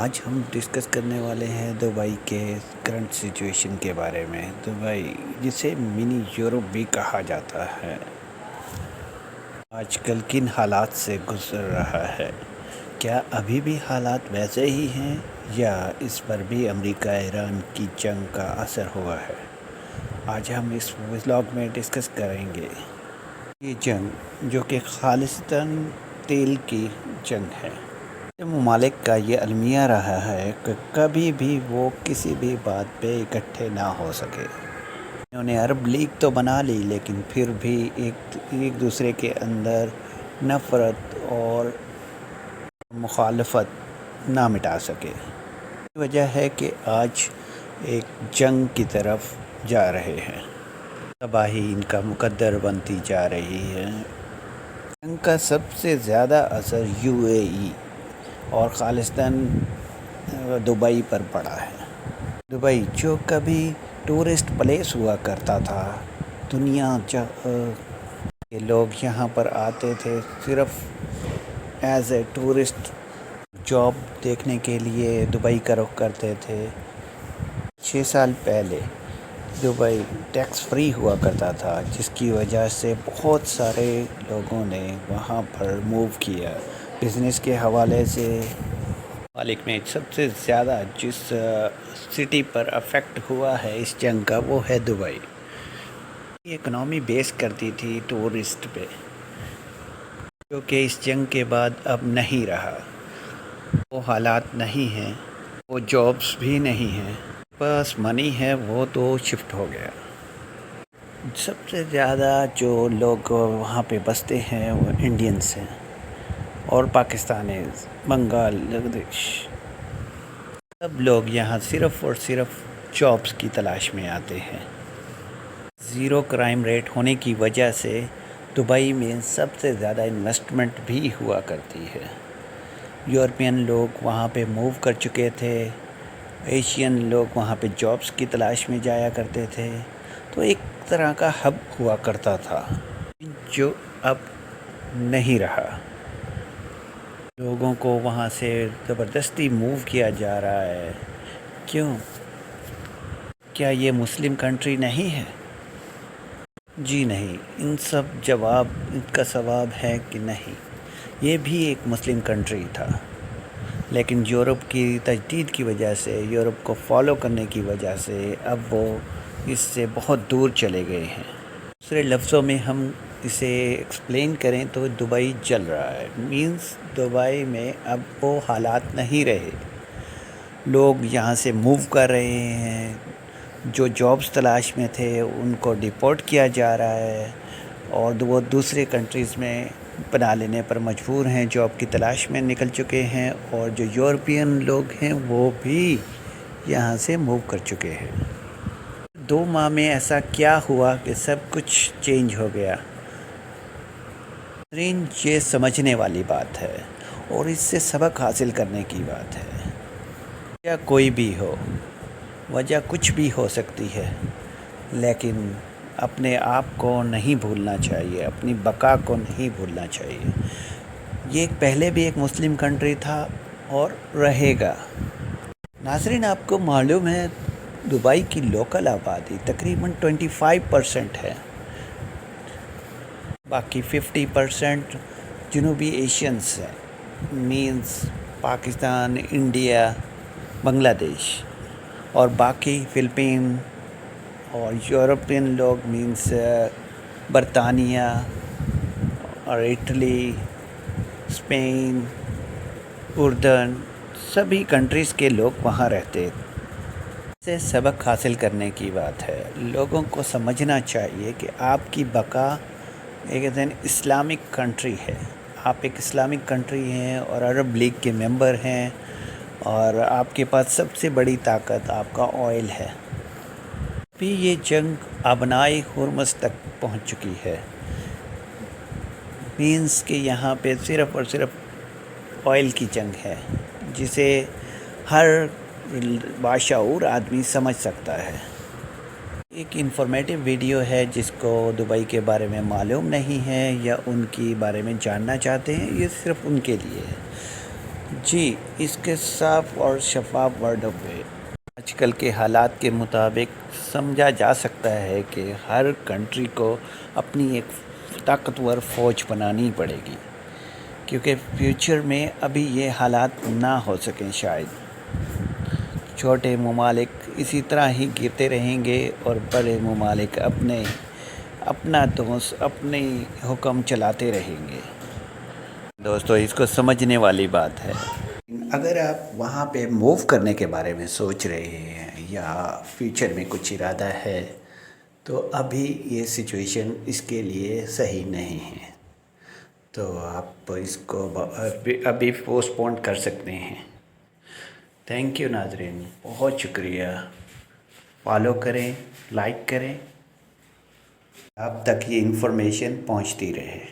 آج ہم ڈسکس کرنے والے ہیں دبئی کے کرنٹ سچویشن کے بارے میں۔ دبئی جسے منی یورپ بھی کہا جاتا ہے، آج کل کن حالات سے گزر رہا ہے؟ کیا ابھی بھی حالات ویسے ہی ہیں یا اس پر بھی امریکہ ایران کی جنگ کا اثر ہوا ہے؟ آج ہم اس ولاگ میں ڈسکس کریں گے۔ یہ جنگ جو کہ خالصتاً تیل کی جنگ ہے، ممالک کا یہ المیہ رہا ہے کہ کبھی بھی وہ کسی بھی بات پہ اکٹھے نہ ہو سکے۔ انہوں نے عرب لیگ تو بنا لی، لیکن پھر بھی ایک دوسرے کے اندر نفرت اور مخالفت نہ مٹا سکے۔ یہ وجہ ہے کہ آج ایک جنگ کی طرف جا رہے ہیں، تباہی ان کا مقدر بنتی جا رہی ہے۔ جنگ کا سب سے زیادہ اثر UAE اور خالصتاً دبئی پر پڑا ہے۔ دبئی جو کبھی ٹورسٹ پلیس ہوا کرتا تھا، دنیا کے لوگ یہاں پر آتے تھے صرف ایز اے ٹورسٹ، جاب دیکھنے کے لیے دبئی کا رخ کرتے تھے۔ 6 سال پہلے دبئی ٹیکس فری ہوا کرتا تھا، جس کی وجہ سے بہت سارے لوگوں نے وہاں پر موو کیا۔ بزنس کے حوالے سے مالک میں سب سے زیادہ جس سٹی پر افیکٹ ہوا ہے اس جنگ کا، وہ ہے دبئی۔ یہ اکنامی بیس کرتی تھی ٹورسٹ پہ، جو کہ اس جنگ کے بعد اب نہیں رہا۔ وہ حالات نہیں ہیں، وہ جابس بھی نہیں ہیں، بس منی ہے، وہ تو شفٹ ہو گیا۔ سب سے زیادہ جو لوگ وہاں پہ بستے ہیں وہ انڈینس ہیں اور پاکستانیز، بنگال، بنگلہ دیش۔ سب لوگ یہاں صرف اور صرف جابس کی تلاش میں آتے ہیں۔ زیرو کرائم ریٹ ہونے کی وجہ سے دبئی میں سب سے زیادہ انویسٹمنٹ بھی ہوا کرتی ہے۔ یورپین لوگ وہاں پہ موو کر چکے تھے، ایشین لوگ وہاں پہ جابس کی تلاش میں جایا کرتے تھے، تو ایک طرح کا ہب ہوا کرتا تھا جو اب نہیں رہا۔ لوگوں کو وہاں سے زبردستی موو کیا جا رہا ہے۔ کیوں؟ کیا یہ مسلم کنٹری نہیں ہے؟ جی نہیں، ان کا جواب ہے کہ نہیں، یہ بھی ایک مسلم کنٹری تھا، لیکن یورپ کی تجدید کی وجہ سے، یورپ کو فالو کرنے کی وجہ سے اب وہ اس سے بہت دور چلے گئے ہیں۔ دوسرے لفظوں میں ہم اسے ایکسپلین کریں تو دبئی جل رہا ہے، مینس دبئی میں اب وہ حالات نہیں رہے۔ لوگ یہاں سے موو کر رہے ہیں، جو جابس تلاش میں تھے ان کو ڈیپورٹ کیا جا رہا ہے، اور وہ دوسرے کنٹریز میں بنا لینے پر مجبور ہیں، جاب کی تلاش میں نکل چکے ہیں، اور جو یورپین لوگ ہیں وہ بھی یہاں سے موو کر چکے ہیں۔ 2 ماہ میں ایسا کیا ہوا کہ سب کچھ چینج ہو گیا؟ یہ سمجھنے والی بات ہے اور اس سے سبق حاصل کرنے کی بات ہے۔ یا کوئی بھی ہو، وجہ کچھ بھی ہو سکتی ہے، لیکن اپنے آپ کو نہیں بھولنا چاہیے، اپنی بقا کو نہیں بھولنا چاہیے۔ یہ پہلے بھی ایک مسلم کنٹری تھا اور رہے گا۔ ناظرین، آپ کو معلوم ہے دبئی کی لوکل آبادی تقریباً 25% ہے، باقی 50% جنوبی ایشینس ہیں، مینس پاکستان، انڈیا، بنگلہ دیش، اور باقی فلپین اور یورپین لوگ مینس برطانیہ اور اٹلی، اسپین، اردن، سبھی کنٹریز کے لوگ وہاں رہتے۔ اس سے سبق حاصل کرنے کی بات ہے۔ لوگوں کو سمجھنا چاہیے کہ آپ کی بقا ایک اسلامک کنٹری ہے، آپ ایک اسلامک کنٹری ہیں اور عرب لیگ کے ممبر ہیں، اور آپ کے پاس سب سے بڑی طاقت آپ کا آئل ہے۔ بھی یہ جنگ ابنائے ہرمز تک پہنچ چکی ہے، مینس کہ یہاں پہ صرف اور صرف آئل کی جنگ ہے، جسے ہر باشعور آدمی سمجھ سکتا ہے۔ ایک انفارمیٹیو ویڈیو ہے، جس کو دبئی کے بارے میں معلوم نہیں ہے یا ان کے بارے میں جاننا چاہتے ہیں، یہ صرف ان کے لیے ہے۔ جی اس کے صاف اور شفاف ورڈوں میں آج کل کے حالات کے مطابق سمجھا جا سکتا ہے کہ ہر کنٹری کو اپنی ایک طاقتور فوج بنانی پڑے گی، کیونکہ فیوچر میں ابھی یہ حالات نہ ہو سکیں شاید۔ چھوٹے ممالک اسی طرح ہی گرتے رہیں گے اور بڑے ممالک اپنا دوست اپنے حکم چلاتے رہیں گے۔ دوستو اس کو سمجھنے والی بات ہے۔ اگر آپ وہاں پہ موو کرنے کے بارے میں سوچ رہے ہیں یا فیوچر میں کچھ ارادہ ہے تو ابھی یہ سچویشن اس کے لیے صحیح نہیں ہے، تو آپ اس کو ابھی پوسٹ پون کر سکتے ہیں۔ تھینک یو ناظرین، بہت شکریہ۔ فالو کریں، لائک کریں، آپ تک یہ انفارمیشن پہنچتی رہے۔